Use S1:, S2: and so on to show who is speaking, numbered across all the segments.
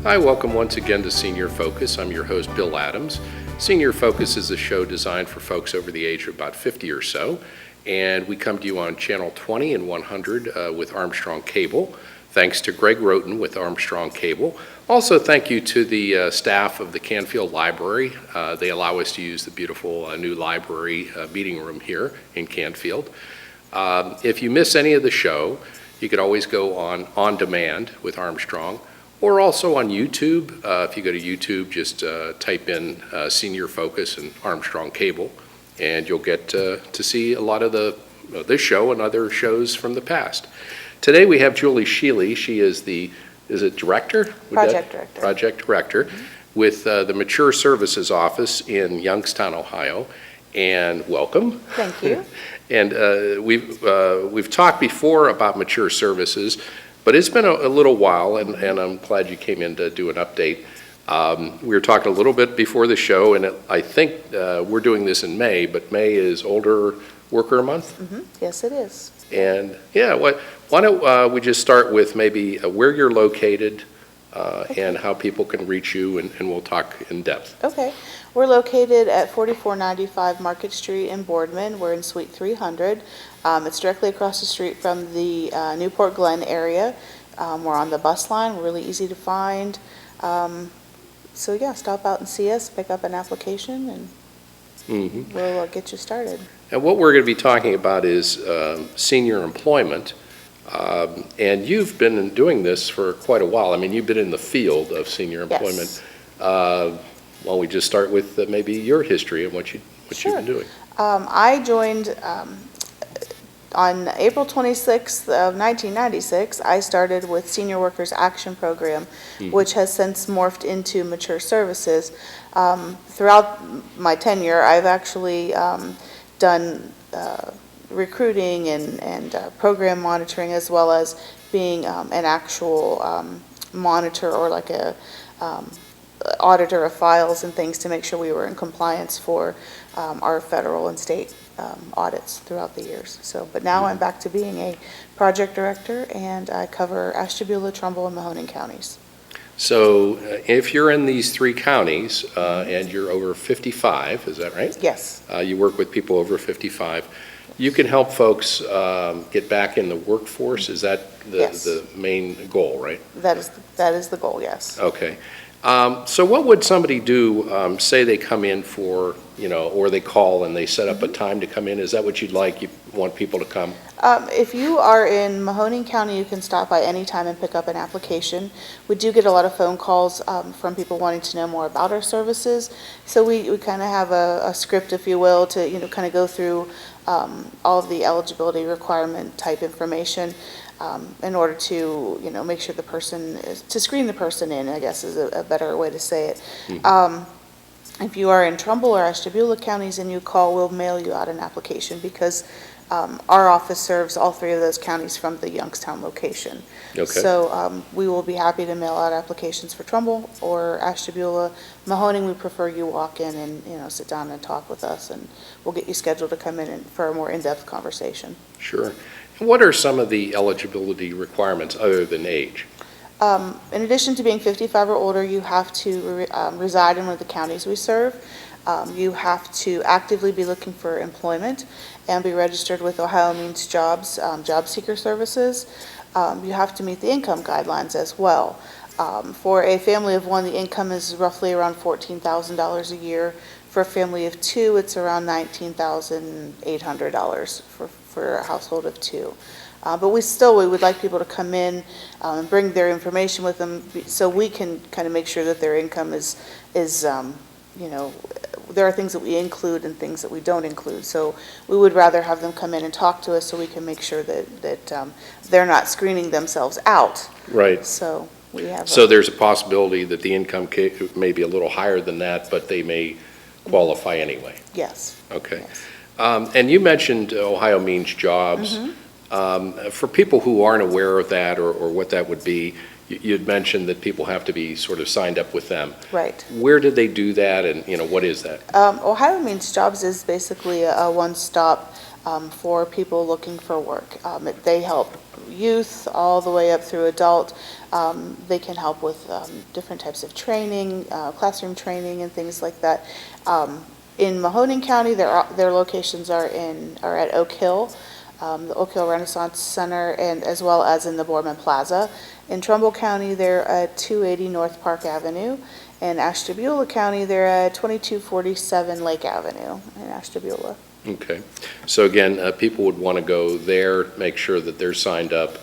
S1: Hi, welcome once again to Senior Focus. I'm your host, Bill Adams. Senior Focus is a show designed for folks over the age of about 50 or so, and we come to you on Channel 20 and 100 with Armstrong Cable. Thanks to Greg Roten with Armstrong Cable. Also, thank you to the staff of the Canfield Library. They allow us to use the beautiful new library meeting room here in Canfield. If you miss any of the show, you could always go on demand with Armstrong, or also on YouTube. If you go to YouTube, just type in Senior Focus and Armstrong Cable, and you'll get to see a lot of this show and other shows from the past. Today we have Julie Sheely. She is director? Project Director with the Mature Services Office in Youngstown, Ohio. And welcome.
S2: Thank you.
S1: And we've talked before about Mature Services, but it's been a little while, and I'm glad you came in to do an update. We were talking a little bit before the show, and I think we're doing this in May, but May is Older Worker Month?
S2: Mm-hmm. Yes, it is.
S1: And yeah, why don't we just start with maybe where you're located and how people can reach you, and we'll talk in depth.
S2: Okay. We're located at 4495 Market Street in Boardman. We're in Suite 300. It's directly across the street from the Newport Glen area. We're on the bus line. We're really easy to find. So yeah, stop out and see us, pick up an application, and we'll get you started.
S1: And what we're going to be talking about is senior employment. And you've been doing this for quite a while. I mean, you've been in the field of senior employment.
S2: Yes.
S1: Why don't we just start with maybe your history and what you've been doing?
S2: I joined on April 26th of 1996. I started with Senior Workers Action Program, which has since morphed into Mature Services. Throughout my tenure, I've actually done recruiting and program monitoring, as well as being an actual monitor, or like a auditor of files and things, to make sure we were in compliance for our federal and state audits throughout the years. But now I'm back to being a project director, and I cover Ashtabula, Trumbull, and Mahoning counties.
S1: So if you're in these three counties and you're over 55, is that right?
S2: Yes.
S1: You work with people over 55. You can help folks get back in the workforce. Is that the main goal, right?
S2: That is the goal, yes.
S1: Okay. So what would somebody do, say they come in for, or they call and they set up a time to come in? Is that what you'd like? You want people to come?
S2: If you are in Mahoning County, you can stop by any time and pick up an application. We do get a lot of phone calls from people wanting to know more about our services. So we kind of have a script, if you will, to kind of go through all of the eligibility requirement type information. In order to, make sure to screen the person in, I guess is a better way to say it. If you are in Trumbull or Ashtabula counties and you call, we'll mail you out an application, because our office serves all three of those counties from the Youngstown location.
S1: Okay.
S2: So we will be happy to mail out applications for Trumbull or Ashtabula. Mahoning, we prefer you walk in and sit down and talk with us, and we'll get you scheduled to come in for a more in-depth conversation.
S1: Sure. What are some of the eligibility requirements other than age?
S2: In addition to being 55 or older, you have to reside in one of the counties we serve. You have to actively be looking for employment and be registered with Ohio Means Jobs, Job Seeker Services. You have to meet the income guidelines as well. For a family of one, the income is roughly around $14,000 a year. For a family of two, it's around $19,800 for a household of two. But we would like people to come in and bring their information with them, so we can kind of make sure that their income is there are things that we include and things that we don't include. So we would rather have them come in and talk to us, so we can make sure that they're not screening themselves out.
S1: Right.
S2: So we have.
S1: So there's a possibility that the income may be a little higher than that, but they may qualify anyway.
S2: Yes.
S1: Okay.
S2: Yes.
S1: And you mentioned Ohio Means Jobs. For people who aren't aware of that, or what that would be, you'd mentioned that people have to be sort of signed up with them.
S2: Right.
S1: Where did they do that, and what is that?
S2: Ohio Means Jobs is basically a one-stop for people looking for work. They help youth all the way up through adult. They can help with different types of training, classroom training and things like that. In Mahoning County, their locations are at Oak Hill, the Oak Hill Renaissance Center, and as well as in the Boardman Plaza. In Trumbull County, they're at 280 North Park Avenue. In Ashtabula County, they're at 2247 Lake Avenue in Ashtabula.
S1: Okay. So again, people would want to go there, make sure that they're signed up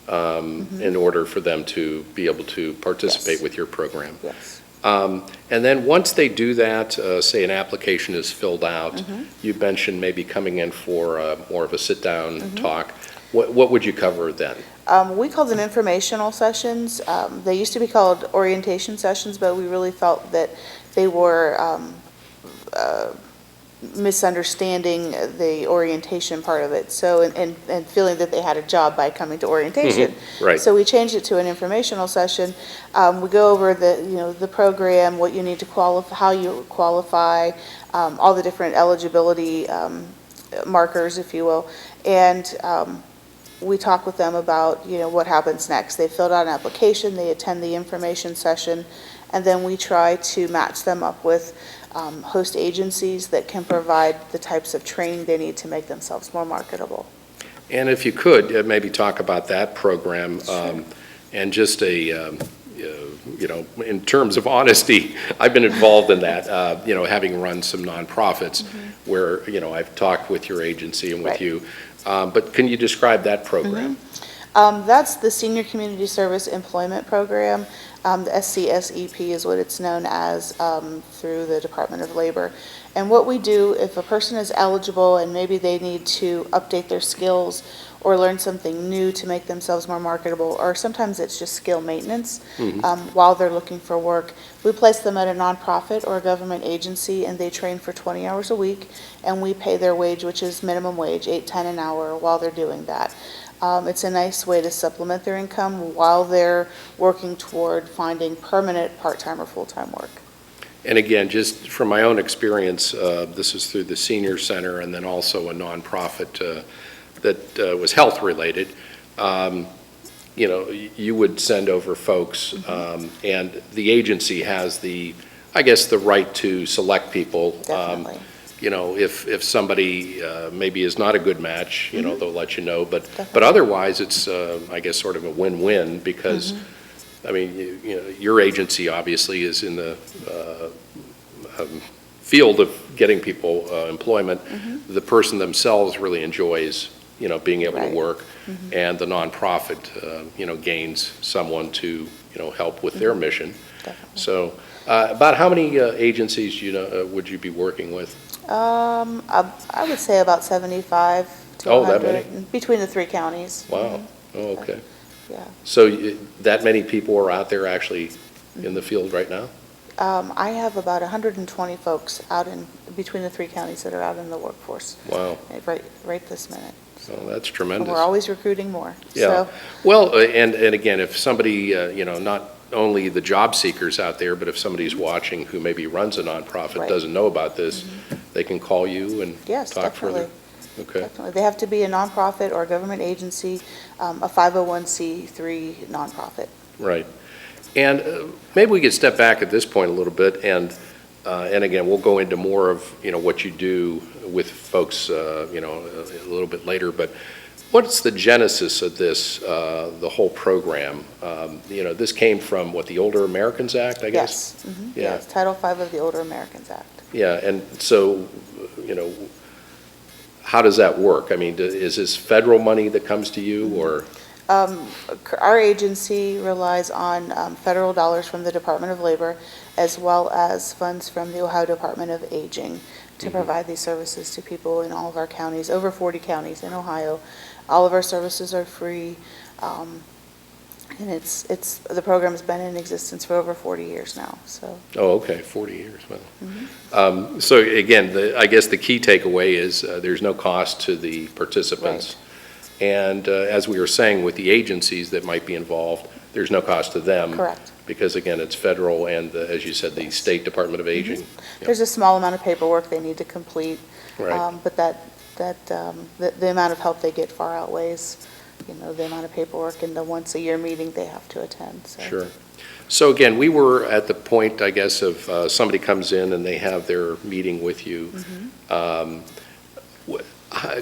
S1: in order for them to be able to participate
S2: Yes.
S1: with your program.
S2: Yes.
S1: And then once they do that, say an application is filled out, you mentioned maybe coming in for more of a sit-down talk. What would you cover then?
S2: We call them informational sessions. They used to be called orientation sessions, but we really felt that they were misunderstanding the orientation part of it. So, and feeling that they had a job by coming to orientation.
S1: Right.
S2: So we changed it to an informational session. We go over the program, what you need to qualify, how you qualify, all the different eligibility markers, if you will. And we talk with them about, what happens next. They filled out an application, they attend the information session, and then we try to match them up with host agencies that can provide the types of training they need to make themselves more marketable.
S1: And if you could, maybe talk about that program, and just in terms of honesty, I've been involved in that, having run some nonprofits where, I've talked with your agency and with
S2: Right.
S1: you. But can you describe that program?
S2: That's the Senior Community Service Employment Program. The SCSEP is what it's known as through the Department of Labor. And what we do, if a person is eligible and maybe they need to update their skills or learn something new to make themselves more marketable, or sometimes it's just skill maintenance while they're looking for work, we place them at a nonprofit or a government agency and they train for 20 hours a week, and we pay their wage, which is minimum wage, $8.10 an hour, while they're doing that. It's a nice way to supplement their income while they're working toward finding permanent part-time or full-time work.
S1: And again, just from my own experience, this is through the senior center and then also a nonprofit that was health-related. You would send over folks, and the agency has the right to select people.
S2: Definitely.
S1: If somebody maybe is not a good match, they'll let you know. But otherwise, it's sort of a win-win because, your agency obviously is in the field of getting people employment. The person themselves really enjoys, being able
S2: Right.
S1: to work, and the nonprofit, gains someone to, help with their mission.
S2: Definitely.
S1: So, about how many agencies would you be working with?
S2: I would say about 75 to
S1: Oh, that
S2: 100
S1: many?
S2: between the three counties.
S1: Wow. Oh, okay.
S2: Yeah.
S1: So that many people are out there actually in the field right now?
S2: I have about 120 folks out between the three counties that are out in the workforce.
S1: Wow.
S2: Right this minute.
S1: Oh, that's
S2: And
S1: tremendous.
S2: we're always recruiting more.
S1: Yeah.
S2: So,
S1: Well, and again, if somebody, not only the job seekers out there, but if somebody's watching who maybe runs a nonprofit,
S2: Right.
S1: doesn't know about this, they can call you and
S2: yes,
S1: talk further.
S2: definitely.
S1: Okay.
S2: Definitely. They have to be a nonprofit or a government agency, a 501c3 nonprofit.
S1: Right. And maybe we could step back at this point a little bit, and again, we'll go into more of, what you do with folks, a little bit later, but what's the genesis of this, the whole program? This came from, the Older Americans Act, I guess?
S2: Yes.
S1: Yeah.
S2: Yes, Title V of the Older Americans Act.
S1: Yeah, and so, how does that work? Is this federal money that comes to you, or?
S2: Our agency relies on federal dollars from the Department of Labor as well as funds from the Ohio Department of Aging to provide these services to people in all of our counties, over 40 counties in Ohio. All of our services are free, and the program has been in existence for over 40 years now. So.
S1: Oh, okay, 40 years, well. So again, I guess the key takeaway is there's no cost to the participants.
S2: Right.
S1: And as we were saying, with the agencies that might be involved, there's no cost to them.
S2: Correct.
S1: Because again, it's federal and, as you said, the
S2: Yes.
S1: State Department of Aging.
S2: There's a small amount of paperwork they need to complete,
S1: Right.
S2: but that the amount of help they get far outweighs, the amount of paperwork and the once-a-year meeting they have to attend, so.
S1: Sure. So again, we were at the point, I guess, of somebody comes in and they have their meeting with you.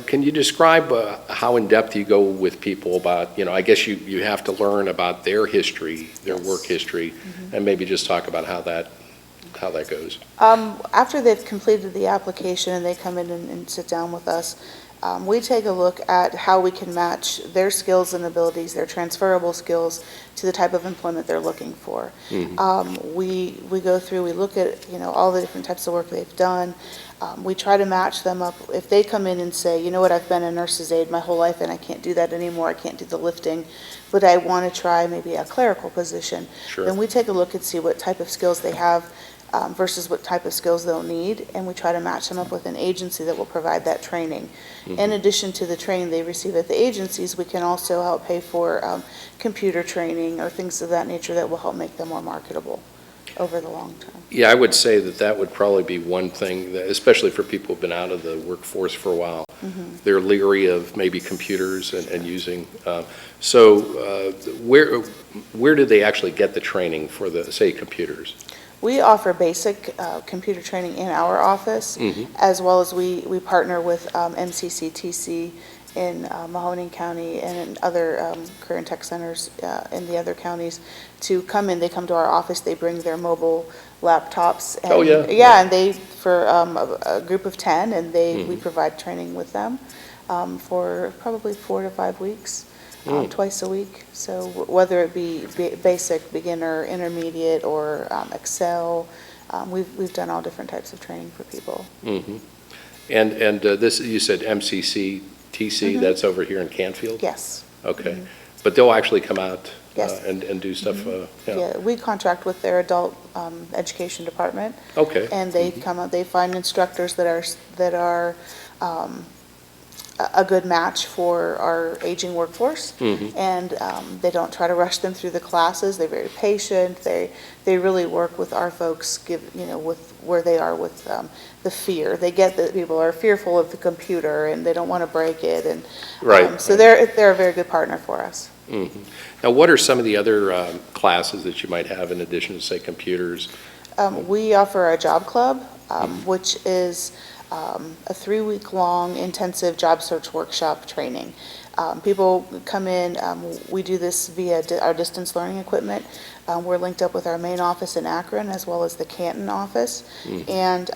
S1: Can you describe how in-depth you go with people about, I guess you have to learn about their history, their work history, and maybe just talk about how that goes.
S2: After they've completed the application and they come in and sit down with us, we take a look at how we can match their skills and abilities, their transferable skills, to the type of employment they're looking for. We go through, we look at all the different types of work they've done. We try to match them up. If they come in and say, you know what, I've been a nurse's aide my whole life and I can't do that anymore, I can't do the lifting, but I want to try maybe a clerical position,
S1: Sure.
S2: then we take a look and see what type of skills they have versus what type of skills they'll need, and we try to match them up with an agency that will provide that training. In addition to the training they receive at the agencies, we can also help pay for computer training or things of that nature that will help make them more marketable over the long term.
S1: Yeah, I would say that would probably be one thing, that, especially for people who've been out of the workforce for a while. They're leery of maybe computers and using. Where do they actually get the training for the, say, computers?
S2: We offer basic computer training in our office, as well as we partner with MCCTC in Mahoning County and in other career and tech centers in the other counties to come in. They come to our office, they bring their mobile laptops. And, and they, for a group of 10, and we provide training with them for probably 4 to 5 weeks. Twice a week. So whether it be basic, beginner, intermediate, or Excel, we've done all different types of training for people.
S1: And this, you said MCCTC, that's over here in Canfield?
S2: Yes.
S1: Okay. But they'll actually come out and do stuff?
S2: Yeah, we contract with their adult education department.
S1: Okay.
S2: And they come out, they find instructors that are a good match for our aging workforce, and they don't try to rush them through the classes. They're very patient. They really work with our folks, with where they are with the fear. They get that people are fearful of the computer and they don't want to break it, and so they're a very good partner for us.
S1: Now, what are some of the other classes that you might have in addition to, say, computers?
S2: We offer a job club, which is a 3-week-long intensive job search workshop training. People come in, we do this via our distance learning equipment. We're linked up with our main office in Akron as well as the Canton office, and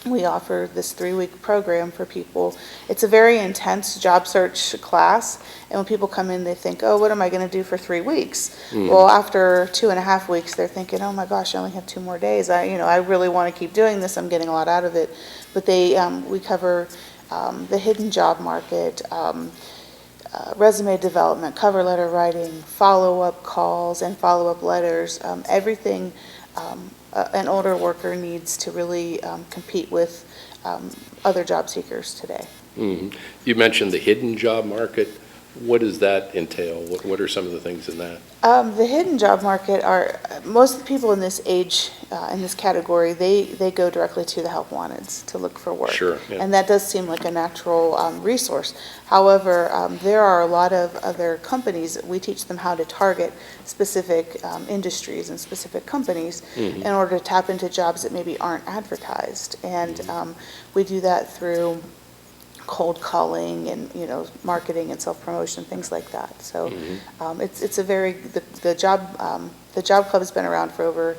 S2: we offer this 3-week program for people. It's a very intense job search class, and when people come in, they think, oh, what am I going to do for 3 weeks? Well, after 2.5 weeks, they're thinking, oh my gosh, I only have 2 more days. I really want to keep doing this. I'm getting a lot out of it. But we cover the hidden job market, resume development, cover letter writing, follow-up calls and follow-up letters, everything an older worker needs to really compete with other job seekers today.
S1: You mentioned the hidden job market. What does that entail? What are some of the things in that?
S2: The hidden job market are, most of the people in this age, in this category, they go directly to the help wanteds to look for work.
S1: Sure. Yeah.
S2: And that does seem like a natural resource. However, there are a lot of other companies. We teach them how to target specific industries and specific companies in order to tap into jobs that maybe aren't advertised. And we do that through cold calling and marketing and self-promotion, things like that. So it's a very the job club has been around for over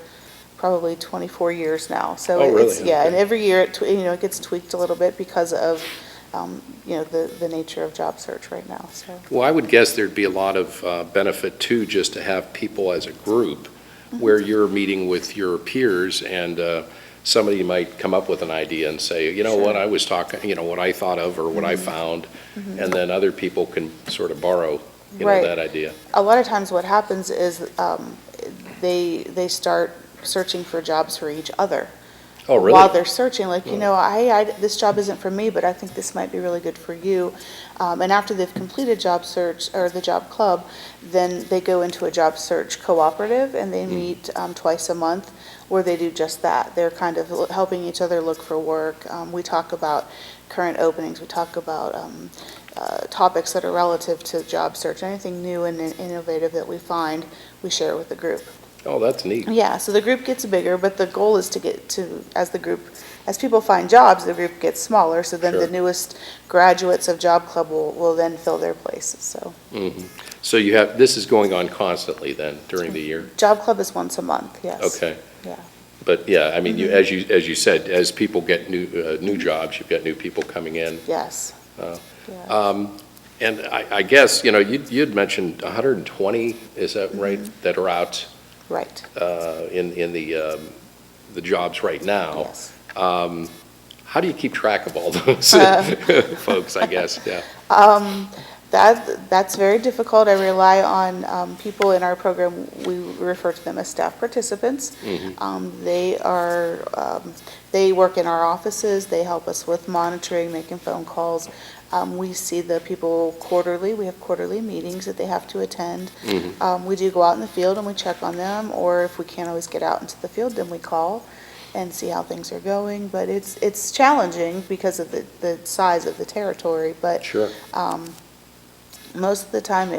S2: probably 24 years now. So it's
S1: really?
S2: and every year it gets tweaked a little bit because of the nature of job search right now. So
S1: Well, I would guess there'd be a lot of benefit too, just to have people as a group where you're meeting with your peers, and somebody might come up with an idea and say, what I was talking, what I thought of or what I found, and then other people can sort of borrow that idea.
S2: A lot of times what happens is they start searching for jobs for each other.
S1: Oh, really?
S2: while they're searching, like, this job isn't for me, but I think this might be really good for you. And after they've completed job search or the job club, then they go into a job search cooperative and they meet twice a month where they do just that. They're kind of helping each other look for work. We talk about current openings. We talk about topics that are relative to job search. Anything new and innovative that we find, we share with the group.
S1: Oh, that's neat.
S2: Yeah, so the group gets bigger, but the goal is to get to, as people find jobs, the group gets smaller, so then the
S1: Sure.
S2: newest graduates of Job Club will then fill their places, so.
S1: So this is going on constantly then during the year?
S2: Job Club is once a month, yes.
S1: Okay.
S2: Yeah.
S1: But yeah, I mean, as you said, as people get new jobs, you've got new people coming in.
S2: Yes.
S1: Uh,
S2: Yeah.
S1: And I guess, you'd mentioned 120, is that right, that are out
S2: Right,
S1: in the jobs right now?
S2: yes.
S1: How do you keep track of all those folks, I guess, yeah?
S2: That's very difficult. I rely on people in our program. We refer to them as staff participants. They work in our offices. They help us with monitoring, making phone calls. We see the people quarterly. We have quarterly meetings that they have to attend. We do go out in the field and we check on them, or if we can't always get out into the field, then we call and see how things are going. But it's challenging because of the size of the territory. But
S1: Sure.
S2: most of the time,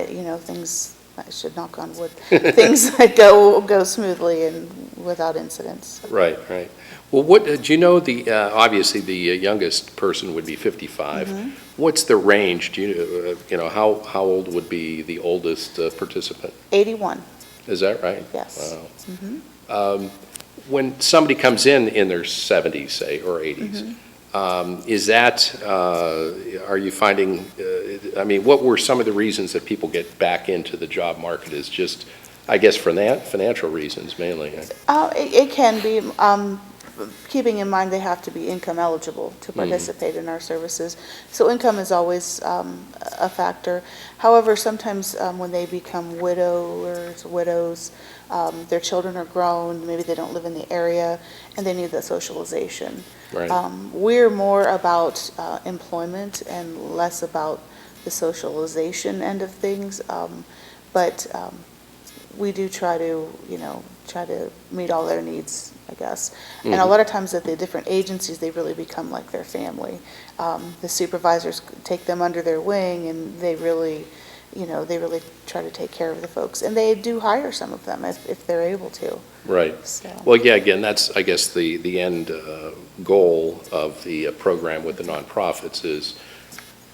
S2: things, I should knock on wood, things go smoothly and without incidents.
S1: Right, right. Well, do you know obviously the youngest person would be 55. What's the range? Do how old would be the oldest participant?
S2: 81,
S1: Is that right?
S2: yes.
S1: Wow. When somebody comes in their 70s, say, or 80s, is that, are you finding, what were some of the reasons that people get back into the job market? Is just, I guess, for financial reasons mainly?
S2: It can be, keeping in mind they have to be income eligible to participate in our services. So income is always a factor. However, sometimes when they become widows, their children are grown, maybe they don't live in the area, and they need that socialization.
S1: Right.
S2: We're more about employment and less about the socialization end of things, but we do try to meet all their needs, I guess. And a lot of times at the different agencies, they really become like their family. The supervisors take them under their wing, and they really try to take care of the folks. And they do hire some of them if they're able to.
S1: Right.
S2: So.
S1: Well, yeah, again, that's, I guess, the end goal of the program with the nonprofits is,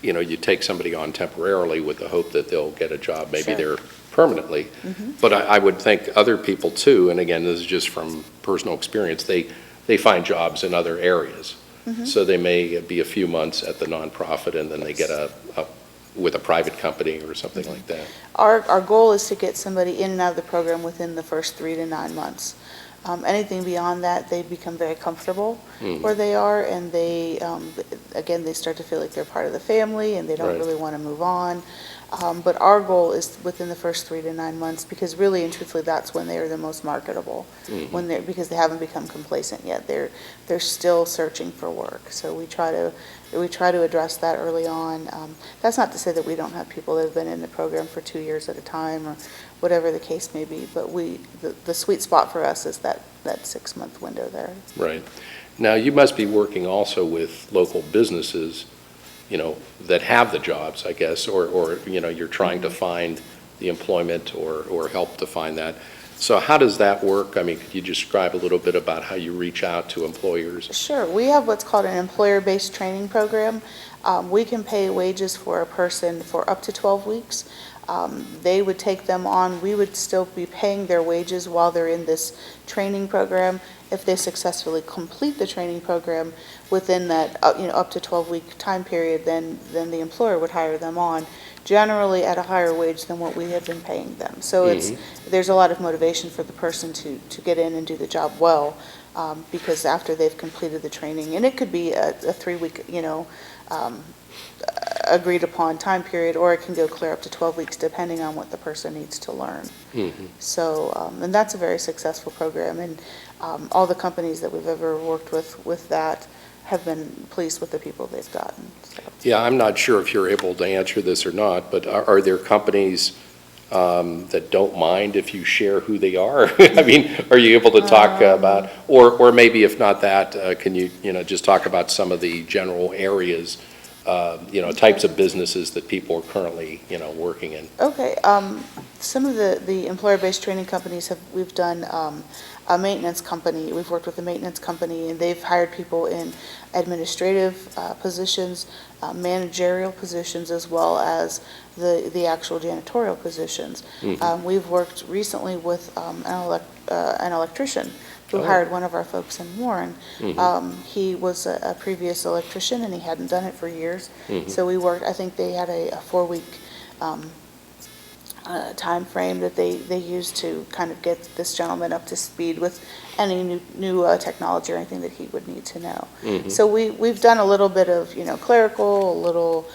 S1: you take somebody on temporarily with the hope that they'll get a job, maybe
S2: Sure.
S1: there permanently. But I would think other people too, and again, this is just from personal experience, they find jobs in other areas. So they may be a few months at the nonprofit and then they get with a private company or something like that.
S2: Our goal is to get somebody in and out of the program within the first 3 to 9 months. Anything beyond that, they become very comfortable where they are, and they start to feel like they're part of the family, and they don't
S1: Right.
S2: really want to move on. But our goal is within the first 3 to 9 months, because really and truthfully, that's when they are the most marketable. Because they haven't become complacent yet. They're still searching for work. So we try to address that early on. That's not to say that we don't have people that have been in the program for 2 years at a time or whatever the case may be, but the sweet spot for us is that 6-month window there.
S1: Right. Now, you must be working also with local businesses, that have the jobs, I guess, or you're trying to find the employment or help to find that. So how does that work? I mean, could you describe a little bit about how you reach out to employers?
S2: Sure. We have what's called an employer-based training program. We can pay wages for a person for up to 12 weeks. They would take them on. We would still be paying their wages while they're in this training program. If they successfully complete the training program within that up to 12-week time period, then the employer would hire them on, generally at a higher wage than what we have been paying them. So there's a lot of motivation for the person to get in and do the job well, because after they've completed the training, and it could be a 3-week, agreed upon time period, or it can go clear up to 12 weeks depending on what the person needs to learn. So, and that's a very successful program, and all the companies that we've ever worked with that have been pleased with the people they've gotten. So.
S1: Yeah, I'm not sure if you're able to answer this or not, but are there companies that don't mind if you share who they are? I mean, are you able to talk about, or maybe if not that, can you, just talk about some of the general areas, types of businesses that people are currently, working in?
S2: Okay, some of the employer-based training companies we've done a maintenance company. We've worked with a maintenance company, and they've hired people in administrative positions, managerial positions, as well as the actual janitorial positions. We've worked recently with an electrician who hired one of our folks in Warren. He was a previous electrician, and he hadn't done it for years. So we worked, I think they had a 4-week time frame that they used to kind of get this gentleman up to speed with any new technology or anything that he would need to know. So we've done a little bit of clerical, a little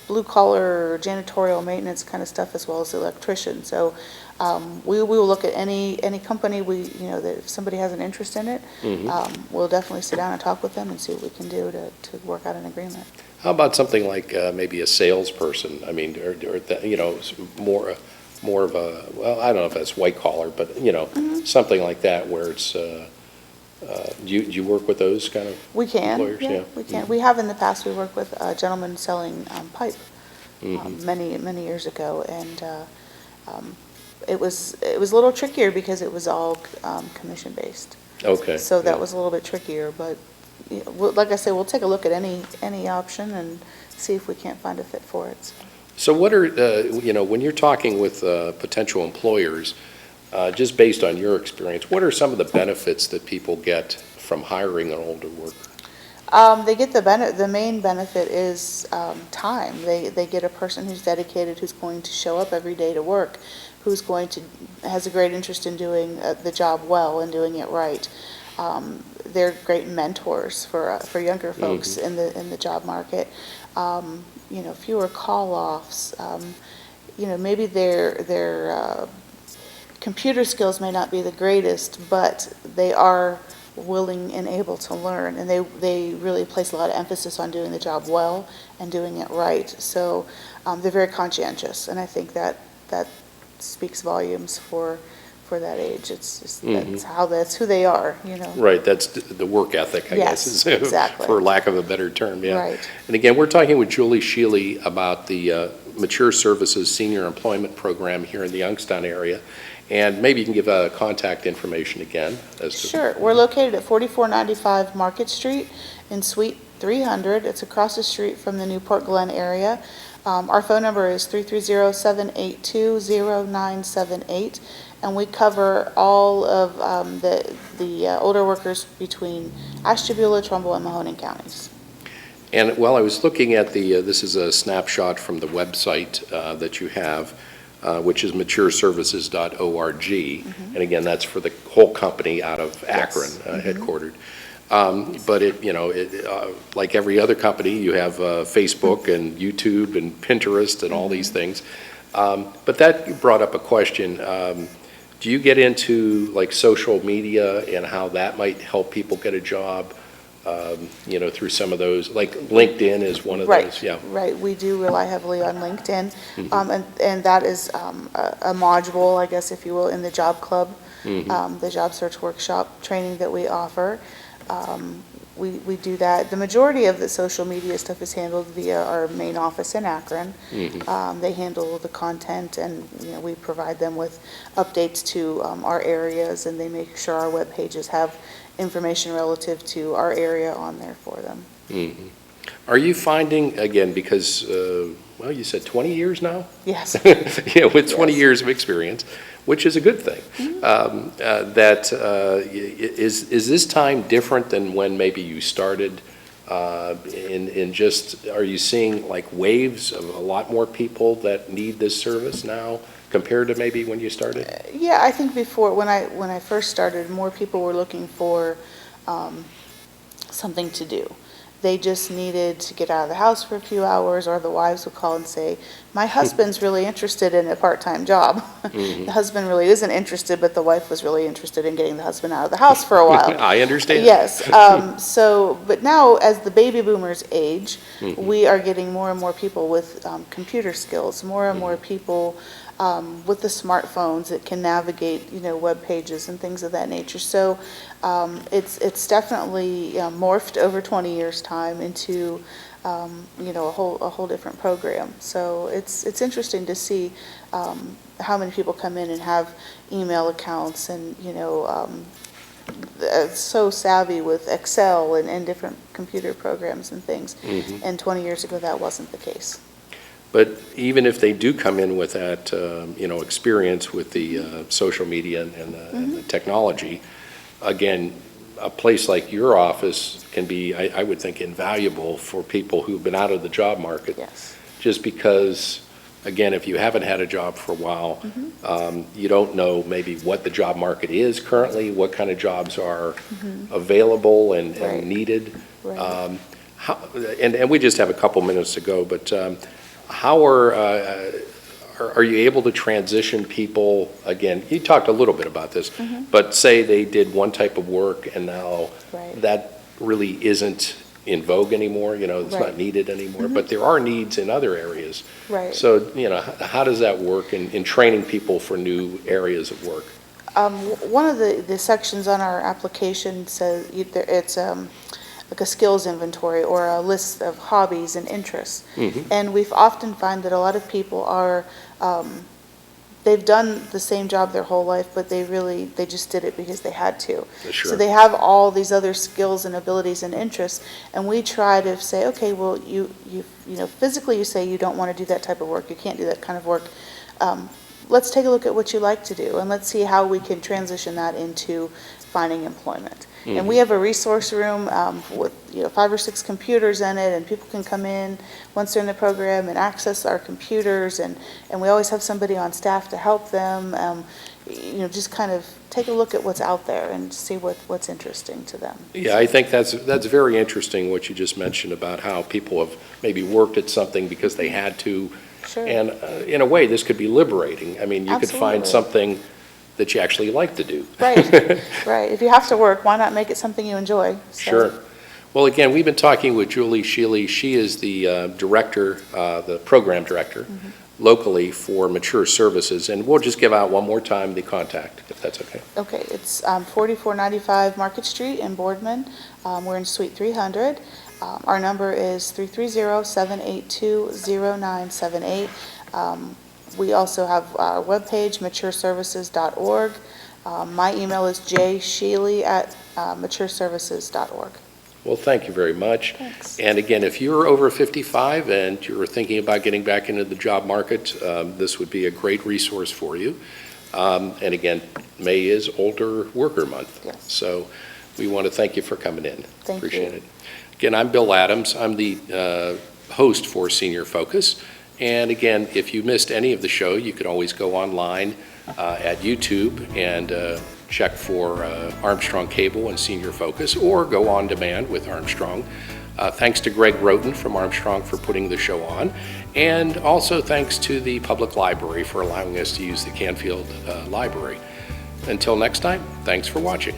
S2: blue collar, janitorial maintenance kind of stuff, as well as electrician. So we will look at any company that if somebody has an interest in it, we'll definitely sit down and talk with them and see what we can do to work out an agreement.
S1: How about something like maybe a salesperson? I mean, or more of a, well, I don't know if that's white collar, but something like that where it's. Do you work with those kind of
S2: We can.
S1: employers?
S2: Yeah, we can. We have in the past. We worked with a gentleman selling pipe many years ago, and it was a little trickier because it was all commission based.
S1: Okay.
S2: So that was a little bit trickier, but like I say, we'll take a look at any option and see if we can't find a fit for it.
S1: So what are, when you're talking with potential employers, just based on your experience, what are some of the benefits that people get from hiring an older worker?
S2: They get the main benefit is time. They get a person who's dedicated, who's going to show up every day to work, has a great interest in doing the job well and doing it right. They're great mentors for younger folks in the job market. Fewer call-offs. Maybe their computer skills may not be the greatest, but they are willing and able to learn, and they really place a lot of emphasis on doing the job well and doing it right. So they're very conscientious, and I think that speaks volumes for that age. It's just that's who they are,
S1: Right, that's the work ethic, I guess, is,
S2: exactly.
S1: for lack of a better term, yeah.
S2: Right.
S1: And again, we're talking with Julie Shealy about the Mature Services Senior Employment Program here in the Youngstown area. And maybe you can give contact information again.
S2: Sure. We're located at 4495 Market Street in Suite 300. It's across the street from the Newport Glen area. Our phone number is 330-782-0978, and we cover all of the older workers between Ashtabula, Trumbull, and Mahoning counties.
S1: And while I was looking at this is a snapshot from the website that you have, which is matureservices.org. And again, that's for the whole company out of Akron, headquartered. But like every other company, you have Facebook and YouTube and Pinterest and all these things. But that brought up a question. Do you get into like social media and how that might help people get a job? Through some of those, like LinkedIn is one of those. Yeah.
S2: Right. We do rely heavily on LinkedIn, and that is a module, I guess, if you will, in the job club, the job search workshop training that we offer. We do that. The majority of the social media stuff is handled via our main office in Akron. They handle the content, and we provide them with updates to our areas, and they make sure our web pages have information relative to our area on there for them.
S1: Are you finding, again, because, you said 20 years now?
S2: Yes.
S1: With 20 years of experience, which is a good thing, is this time different than when maybe you started are you seeing like waves of a lot more people that need this service now compared to maybe when you started?
S2: Yeah, I think before, when I first started, more people were looking for something to do. they just needed to get out of the house for a few hours, or the wives would call and say, my husband's really interested in a part-time job. The husband really isn't interested, but the wife was really interested in getting the husband out of the house for a while.
S1: I understand.
S2: Yes, but now as the baby boomers age, we are getting more and more people with computer skills, more and more people with the smartphones that can navigate, web pages and things of that nature. So it's definitely morphed over 20 years' time into a whole different program. So it's interesting to see how many people come in and have email accounts and so savvy with Excel and different computer programs and things. And 20 years ago, that wasn't the case.
S1: But even if they do come in with that, experience with the social media and the technology, again, a place like your office can be, I would think, invaluable for people who've been out of the job market.
S2: Yes.
S1: Just because, again, if you haven't had a job for a while, you don't know maybe what the job market is currently, what kind of jobs are available and needed.
S2: Right.
S1: And we just have a couple minutes to go, but how are you able to transition people, again, you talked a little bit about this, but say they did one type of work and now that really isn't in vogue anymore, it's not needed anymore, but there are needs in other areas.
S2: Right.
S1: So, how does that work in training people for new areas of work?
S2: One of the sections on our application says it's like a skills inventory or a list of hobbies and interests. And we've often found that a lot of people are, they've done the same job their whole life, but they just did it because they had to.
S1: Sure.
S2: So they have all these other skills and abilities and interests, and we try to say, okay, well, you physically you say you don't want to do that type of work, you can't do that kind of work. Let's take a look at what you like to do, and let's see how we can transition that into finding employment. And we have a resource room with 5 or 6 computers in it, and people can come in once they're in the program and access our computers, and we always have somebody on staff to help them. Just kind of take a look at what's out there and see what's interesting to them.
S1: Yeah, I think that's very interesting what you just mentioned about how people have maybe worked at something because they had to.
S2: Sure.
S1: And in a way, this could be liberating. I mean, you could find
S2: Absolutely.
S1: something that you actually like to do.
S2: Right, right. If you have to work, why not make it something you enjoy? So.
S1: Sure. Well, again, we've been talking with Julie Shealy. She is the director, the program director locally for Mature Services. And we'll just give out one more time the contact, if that's okay.
S2: Okay, it's 4495 Market Street in Boardman. We're in Suite 300. Our number is 330-782-0978. We also have our webpage, matureservices.org. My email is jshealy@matureservices.org.
S1: Well, thank you very much.
S2: Thanks.
S1: And again, if you're over 55 and you're thinking about getting back into the job market, this would be a great resource for you. And again, May is Older Worker Month.
S2: Yes.
S1: So we want to thank you for coming in.
S2: Thank
S1: Appreciate
S2: you.
S1: it. Again, I'm Bill Adams. I'm the host for Senior Focus. And again, if you missed any of the show, you can always go online at YouTube and check for Armstrong Cable and Senior Focus, or go on demand with Armstrong. Thanks to Greg Roten from Armstrong for putting the show on, and also thanks to the Public Library for allowing us to use the Canfield Library. Until next time, thanks for watching.